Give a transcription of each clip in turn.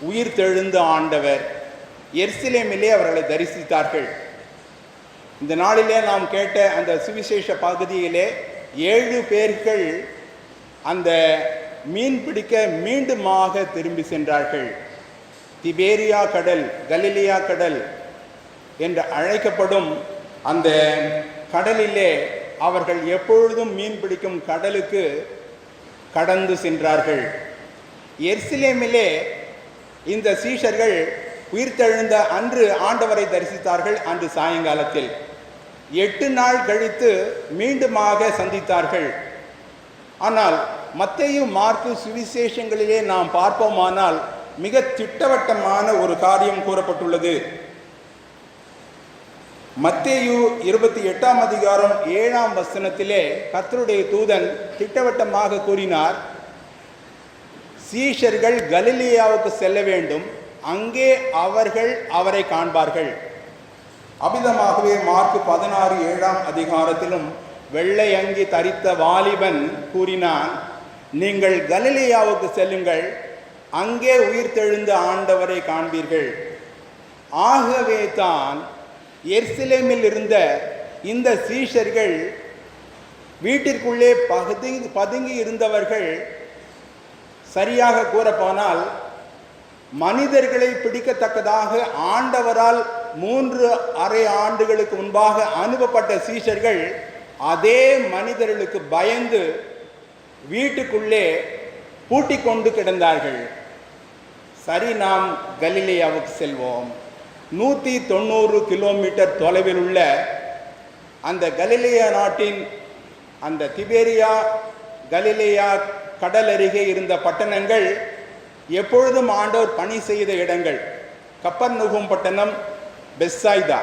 உயிர் தெழுந்த ஆண்டவர். எருசலேமிலே அவர்களை தரிசித்தார்கள். இந்த நாளிலே நாம் கேட்ட அந்த சுவிசேஷ பகுதியிலே 7 பேர்கள் அந்த மீன் பிடிக்க மீண்டுமாக திரும்பி சென்றார்கள். திபேரியா கடல், கலிலியா கடல் என்று அழைக்கப்படும் அந்த கடலிலே அவர்கள் எப்பொழுதும் மீன் பிடிக்கும் கடலுக்கு கடந்து சென்றார்கள். எருசலேமிலே இந்த சீஷர்கள் உயிர்த்தெழுந்த அன்று ஆண்டவரை தரிசித்தார்கள். அன்று சாயங்காலத்தில் 8 நாள் கழித்து மீண்டுமாக சந்தித்தார்கள். ஆனால் மத்தேயு, மார்க்கு சுவிசேஷங்களிலே நாம் பார்ப்போமானால் மிக திட்டவட்டமான ஒரு காரியம் கூறப்பட்டுள்ளது. மத்தேயு 28ஆம் அதிகாரம் 7ஆம் வசனத்திலே கர்த்தருடைய தூதன் திட்டவட்டமாக கூறினார், சீஷர்கள் கலிலேயாவுக்கு செல்ல வேண்டும், அங்கே அவர்கள் அவரை காண்பார்கள். அபிதமாகவே மார்க்கு 16:7ஆம் அதிகாரத்திலும் வெள்ளை அங்கி தரித்த வாலிபன் கூறினான், நீங்கள் கலிலேயாவுக்கு செல்லுங்கள், அங்கே உயிர்த்தெழுந்த ஆண்டவரை காண்பீர்கள். ஆகவே தான் எருசலேமில் இருந்த இந்த சீஷர்கள், வீட்டிற்குள்ளே பதுங்கி இருந்தவர்கள், சரியாக கூறப்போனால் மனிதர்களை பிடிக்கத்தக்கதாக ஆண்டவரால் 3.5 ஆண்டுகளுக்கு முன்பாக அனுப்பப்பட்ட சீஷர்கள் அதே மனிதர்களுக்கு பயந்து வீட்டுக்குள்ளே பூட்டிக் கொண்டு கிடந்தார்கள். சரி, நாம் கலிலேயாவுக்கு செல்வோம். 190 கிலோமீட்டர் தொலைவில் உள்ள அந்த கலிலேயா நாட்டின் அந்த திபேரியா கலிலேயா கடல் அருகே இருந்த பட்டணங்கள் எப்பொழுதும் ஆண்டவர் பணி செய்த இடங்கள். கப்பர்நகூம் பட்டணம், பெத்சாய்தா,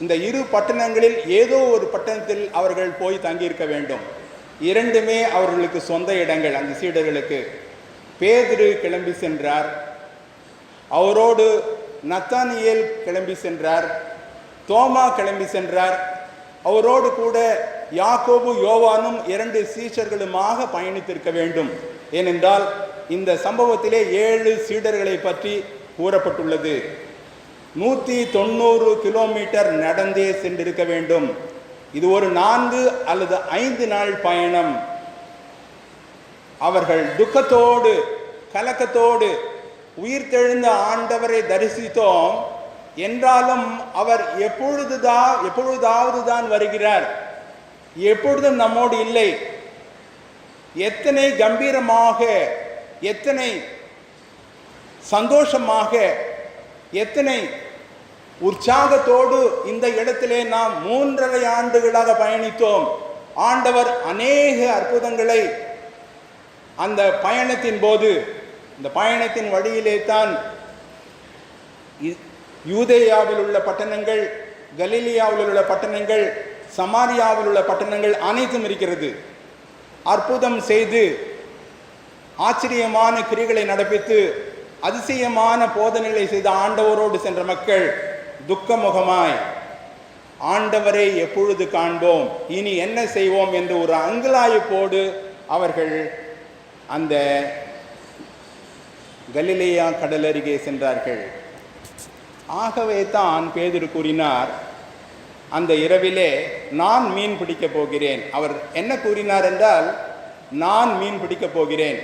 இந்த 2 பட்டணங்களில் ஏதோ ஒரு பட்டணத்தில் அவர்கள் போய் தங்கியிருக்க வேண்டும். 2மே அவர்களுக்கு சொந்த இடங்கள். அந்த சீடர்களுக்கு பேதுரு கிளம்பி சென்றார், அவரோடு நத்தானியேல் கிளம்பி சென்றார், தோமா கிளம்பி சென்றார், அவரோடு கூட யாக்கோபு, யோவானும் 2 சீஷர்களுமாக பயணித்திருக்க வேண்டும். ஏனென்றால் இந்த சம்பவத்திலே 7 சீடர்களை பற்றி கூறப்பட்டுள்ளது. 190 கிலோமீட்டர் நடந்தே சென்றிருக்க வேண்டும். இது ஒரு 4 அல்லது 5 நாள் பயணம். அவர்கள் துக்கத்தோடு கலக்கத்தோடு உயிர்த்தெழுந்த ஆண்டவரை தரிசித்தோம் என்றாலும் அவர் எப்பொழுதாவது தான் வருகிறார், எப்பொழுதும் நம்மோடு இல்லை. எத்தனை கம்பீரமாக, எத்தனை சந்தோஷமாக, எத்தனை உற்சாகத்தோடு இந்த இடத்திலே நாம் 3.5 ஆண்டுகளாக பயணித்தோம். ஆண்டவர் அநேக அற்புதங்களை அந்த பயணத்தின் போது, இந்த பயணத்தின் வழியிலே தான் யூதேயாவில் உள்ள பட்டணங்கள், கலிலியாவில் உள்ள பட்டணங்கள், சமாரியாவில் உள்ள பட்டணங்கள் அனைத்தும் இருக்கிறது. அற்புதம் செய்து ஆச்சரியமான கிரிகளை நடப்பித்து அதிசயமான போதனைகளை செய்த ஆண்டவரோடு சென்ற மக்கள் துக்கமுகமாய் ஆண்டவரை எப்பொழுது காண்போம், இனி என்ன செய்வோம் என்று ஒரு அங்கலாய்ப்போடு அவர்கள் அந்த கலிலேயா கடல் அருகே சென்றார்கள். ஆகவே தான் பேதுரு கூறினார், அந்த இரவிலே நான் மீன் பிடிக்கப் போகிறேன். அவர் என்ன கூறினார் என்றால், நான் மீன் பிடிக்கப் போகிறேன்.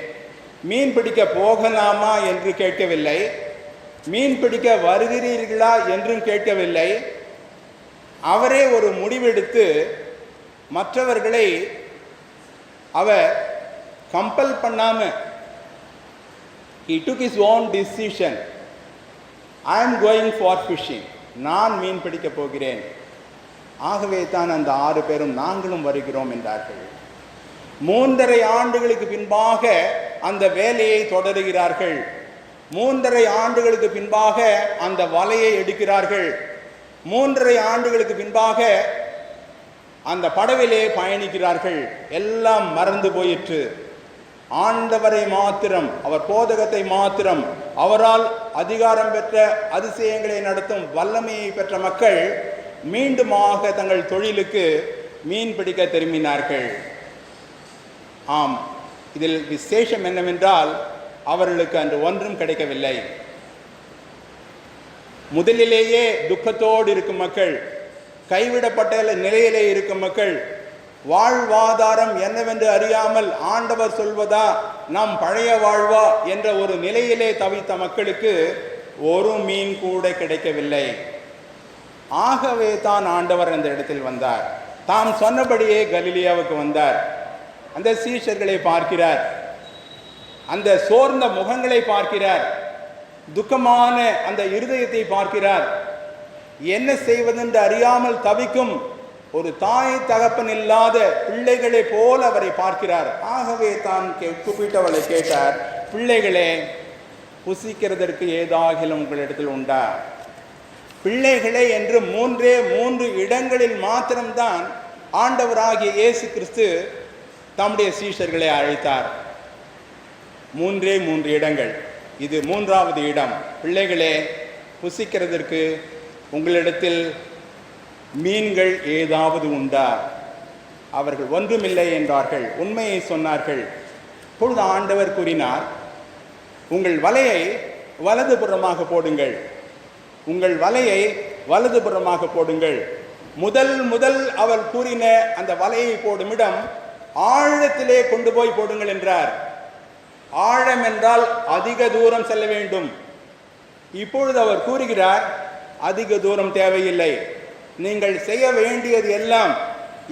மீன் பிடிக்க போகலாமா என்று கேட்கவில்லை, மீன் பிடிக்க வருகிறீர்களா என்றும் கேட்கவில்லை. அவரே ஒரு முடிவெடுத்து மற்றவர்களை அவர் கம்பல் பண்ணாம, he took his own decision. I am going for fishing. நான் மீன் பிடிக்க போகிறேன். ஆகவே தான் அந்த 6 பேரும் நாங்களும் வருகிறோம் என்றார்கள். 3.5 ஆண்டுகளுக்கு பின்பாக அந்த வேலையை தொடருகிறார்கள். 3.5 ஆண்டுகளுக்கு பின்பாக அந்த வலையை எடுக்கிறார்கள். 3.5 ஆண்டுகளுக்கு பின்பாக அந்த படவிலே பயணிக்கிறார்கள். எல்லாம் மறந்து போயிற்று. ஆண்டவரை மாத்திரம், அவர் போதகத்தை மாத்திரம், அவரால் அதிகாரம் பெற்ற அதிசயங்களை நடத்தும் வல்லமையை பெற்ற மக்கள் மீண்டுமாக தங்கள் தொழிலுக்கு மீன் பிடிக்க திரும்பினார்கள். ஆம், இதில் விசேஷம் என்னவென்றால் அவர்களுக்கு அன்று ஒன்றும் கிடைக்கவில்லை. முதலிலேயே துக்கத்தோடு இருக்கும் மக்கள், கைவிடப்பட்ட நிலையிலே இருக்கும் மக்கள், வாழ்வாதாரம் என்னவென்று அறியாமல் ஆண்டவர் சொல்வதா நாம் பழைய வாழ்வா என்ற ஒரு நிலையிலே தவித்த மக்களுக்கு ஒரு மீன் கூட கிடைக்கவில்லை. ஆகவே தான் ஆண்டவர் அந்த இடத்தில் வந்தார். தாம் சொன்னபடியே கலிலியாவுக்கு வந்தார். அந்த சீஷர்களை பார்க்கிறார், அந்த சோர்ந்த முகங்களை பார்க்கிறார், துக்கமான அந்த இருதயத்தை பார்க்கிறார். என்ன செய்வதென்று அறியாமல் தவிக்கும் ஒரு தாய் தகப்பன் இல்லாத பிள்ளைகளை போல அவரை பார்க்கிறார். ஆகவே தான் கூப்பிட்டவளை கேட்டார், பிள்ளைகளே, புசிக்கிறதற்கு ஏதாகிலும் உங்களிடத்தில் உண்டா? பிள்ளைகளே என்று மூன்று இடங்களில் மாத்திரம்தான் ஆண்டவராகிய இயேசு கிறிஸ்து தம்முடைய சீஷர்களை அழைத்தார். மூன்று இடங்கள். இது மூன்றாவது இடம். பிள்ளைகளே, புசிக்கிறதற்கு உங்களிடத்தில் மீன்கள் ஏதாவது உண்டா? அவர்கள் ஒன்றுமில்லை என்றார்கள், உண்மையை சொன்னார்கள். இப்பொழுது ஆண்டவர் கூறினார், உங்கள் வலையை வலதுபுறமாக போடுங்கள், உங்கள் வலையை வலதுபுறமாக போடுங்கள். முதல் அவர் கூறின அந்த வலையை போடும் இடம் ஆழத்திலே கொண்டு போய் போடுங்கள் என்றார். ஆழம் என்றால் அதிக தூரம் செல்ல வேண்டும். இப்பொழுது அவர் கூறுகிறார், அதிக தூரம் தேவையில்லை, நீங்கள் செய்ய வேண்டியது எல்லாம்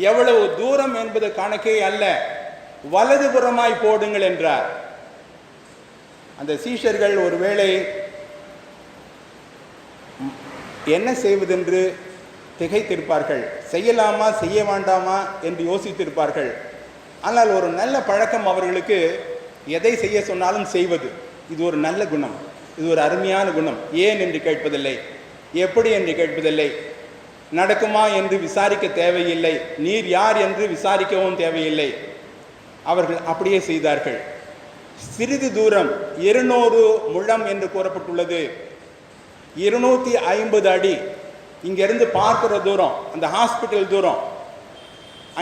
எவ்வளவு தூரம் என்பது கணக்கே அல்ல, வலதுபுறமாய் போடுங்கள் என்றார். அந்த சீஷர்கள் ஒருவேளை என்ன செய்வதென்று திகைத்திருப்பார்கள், செய்யலாமா செய்ய வேண்டாமா என்று யோசித்திருப்பார்கள். ஆனால் ஒரு நல்ல பழக்கம் அவர்களுக்கு எதை செய்ய சொன்னாலும் செய்வது. இது ஒரு நல்ல குணம், இது ஒரு அருமையான குணம். ஏன் என்று கேட்பதில்லை, எப்படி என்று கேட்பதில்லை, நடக்குமா என்று விசாரிக்க தேவையில்லை, நீர் யார் என்று விசாரிக்கவும் தேவையில்லை. அவர்கள் அப்படியே செய்தார்கள். சிறிது தூரம் 200 முழம் என்று கூறப்பட்டுள்ளது. 250 அடி இங்கிருந்து பார்க்கிற தூரம், அந்த ஹாஸ்பிட்டல் தூரம்.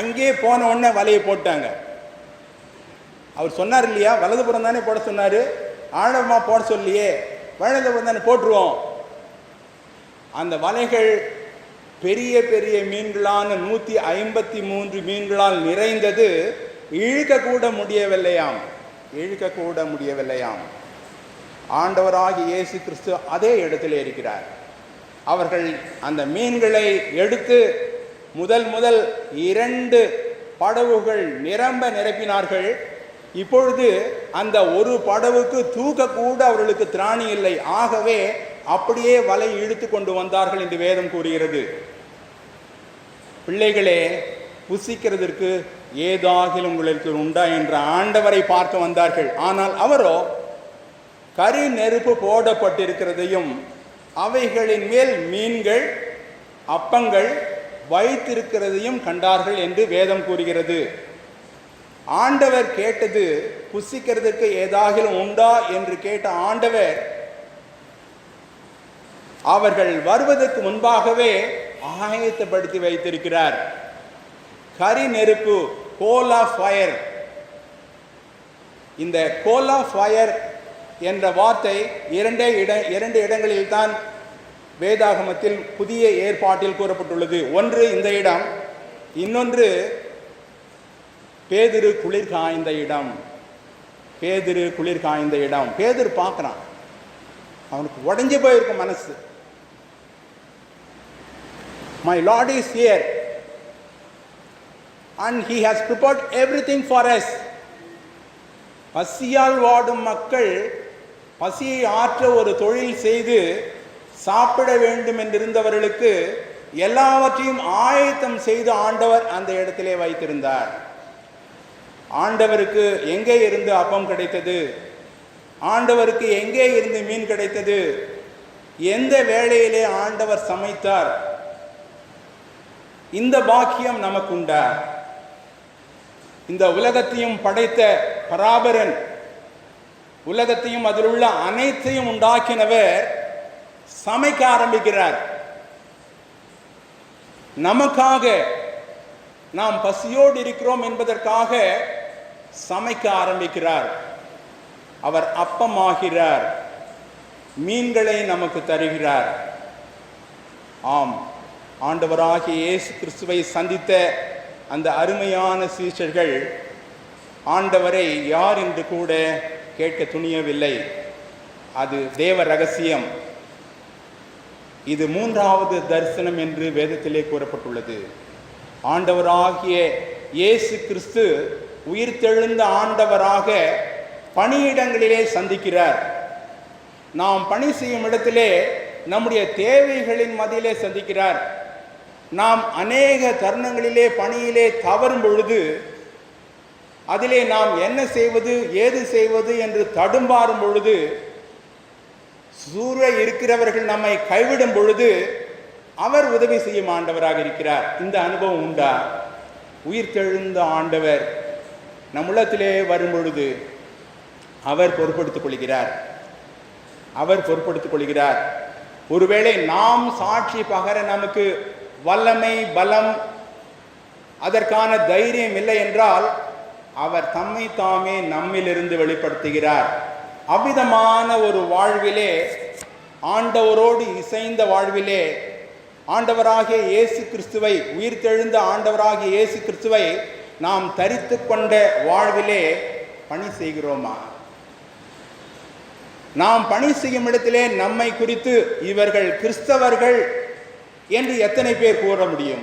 அங்கே போன உடனே வலையை போட்டாங்க. அவர் சொன்னார் இல்லையா, வலதுபுறம் தானே போட சொன்னார், ஆழமா போட சொல்லியே, வலதுபுறம் தானே போட்டுருவோம். அந்த வலைகள் பெரிய பெரிய மீன்களான 153 மீன்களால் நிறைந்தது. இழுக்கக்கூட முடியவில்லையாம். ஆண்டவராகிய இயேசு கிறிஸ்து அதே இடத்திலே இருக்கிறார். அவர்கள் அந்த மீன்களை எடுத்து முதல் 2 படகுகள் நிரம்ப நிரப்பினார்கள். இப்பொழுது அந்த ஒரு படவுக்கு தூக்க கூட அவர்களுக்கு திராணி இல்லை. ஆகவே அப்படியே வலை இழுத்து கொண்டு வந்தார்கள் என்று வேதம் கூறுகிறது. பிள்ளைகளே, புசிக்கிறதற்கு ஏதாகிலும் உங்களுக்கு உண்டா என்ற ஆண்டவரை பார்க்க வந்தார்கள். ஆனால் அவரோ கரி நெருப்பு போடப்பட்டிருக்கிறதையும் அவைகளின் மேல் மீன்கள் அப்பங்கள் வைத்திருக்கிறதையும் கண்டார்கள் என்று வேதம் கூறுகிறது. ஆண்டவர் கேட்டது, புசிக்கிறதுக்கு ஏதாகிலும் உண்டா என்று கேட்ட ஆண்டவர் அவர்கள் வருவதற்கு முன்பாகவே ஆயத்தப்படுத்தி வைத்திருக்கிறார். கரி நெருப்பு, கோல் ஆஃப் ஃபயர். இந்த கோல் ஆஃப் ஃபயர் என்ற வார்த்தை இரண்டு இடங்களில் தான் வேதாகமத்தில் புதிய ஏற்பாட்டில் கூறப்பட்டுள்ளது. ஒன்று இந்த இடம், இன்னொன்று பேதுரு குளிர் காய்ந்த இடம். பேதுரு பார்க்குறான், அவனுக்கு உடஞ்சி போயிருக்கும் மனசு. My Lord is here and he has prepared everything for us. பசியால் வாடும் மக்கள் பசியை ஆற்ற ஒரு தொழில் செய்து சாப்பிட வேண்டும் என்றிருந்தவர்களுக்கு எல்லாவற்றையும் ஆயத்தம் செய்து ஆண்டவர் அந்த இடத்திலே வைத்திருந்தார். ஆண்டவருக்கு எங்கே இருந்து அப்பம் கிடைத்தது? ஆண்டவருக்கு எங்கே இருந்து மீன் கிடைத்தது? எந்த வேளையிலே ஆண்டவர் சமைத்தார்? இந்த பாக்கியம் நமக்குண்டா? இந்த உலகத்தையும் படைத்த பராபரன், உலகத்தையும் அதில் உள்ள அனைத்தையும் உண்டாக்கினவர் சமைக்க ஆரம்பிக்கிறார். நமக்காக, நாம் பசியோடு இருக்கிறோம் என்பதற்காக சமைக்க ஆரம்பிக்கிறார். அவர் அப்பமாகிறார், மீன்களை நமக்கு தருகிறார். ஆம், ஆண்டவராகிய இயேசு கிறிஸ்துவை சந்தித்த அந்த அருமையான சீஷர்கள் ஆண்டவரை யார் என்று கூட கேட்க துணியவில்லை. அது தேவ ரகசியம். இது 3வது தரிசனம் என்று வேதத்திலே கூறப்பட்டுள்ளது. ஆண்டவராகிய இயேசு கிறிஸ்து உயிர்த்தெழுந்த ஆண்டவராக பணியிடங்களிலே சந்திக்கிறார். நாம் பணி செய்யும் இடத்திலே நம்முடைய தேவைகளின் மத்தியிலே சந்திக்கிறார். நாம் அநேக தருணங்களிலே பணியிலே தவறும் பொழுது, அதிலே நாம் என்ன செய்வது ஏது செய்வது என்று தடுமாறும் பொழுது, சூழ இருக்கிறவர்கள் நம்மை கைவிடும் பொழுது அவர் உதவி செய்யும் ஆண்டவராக இருக்கிறார். இந்த அனுபவம் உண்டா? உயிர்த்தெழுந்த ஆண்டவர் நம் உள்ளத்திலே வரும் பொழுது அவர் பொறுப்படுத்திக் கொள்கிறார். அவர் பொறுப்படுத்திக் கொள்கிறார். ஒருவேளை நாம் சாட்சி பகர நமக்கு வல்லமை, பலம், அதற்கான தைரியம் இல்லை என்றால் அவர் தம்மை தாமே நம்மிலிருந்து வெளிப்படுத்துகிறார். அவ்விதமான ஒரு வாழ்விலே, ஆண்டவரோடு இசைந்த வாழ்விலே, ஆண்டவராகிய இயேசு கிறிஸ்துவை, உயிர்த்தெழுந்த ஆண்டவராகிய இயேசு கிறிஸ்துவை நாம் தரித்து கொண்ட வாழ்விலே பணி செய்கிறோமா? நாம் பணி செய்யும் இடத்திலே நம்மை குறித்து இவர்கள் கிறிஸ்தவர்கள் என்று எத்தனை பேர் கூற முடியும்?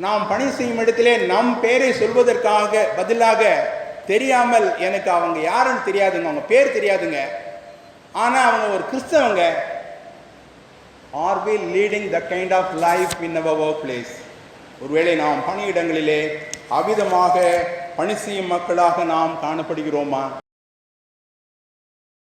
நாம் பணி செய்யும் இடத்திலே நம் பேரை சொல்வதற்காக பதிலாக, தெரியாமல், எனக்கு அவங்க யாருன்னு தெரியாதுங்க, அவங்க பேர் தெரியாதுங்க, ஆனால் அவங்க ஒரு கிறிஸ்தவங்க. Are we leading the kind of life in our workplace? ஒருவேளை நாம் பணியிடங்களிலே அவ்விதமாக பணி செய்யும் மக்களாக நாம் காணப்படுகிறோமா?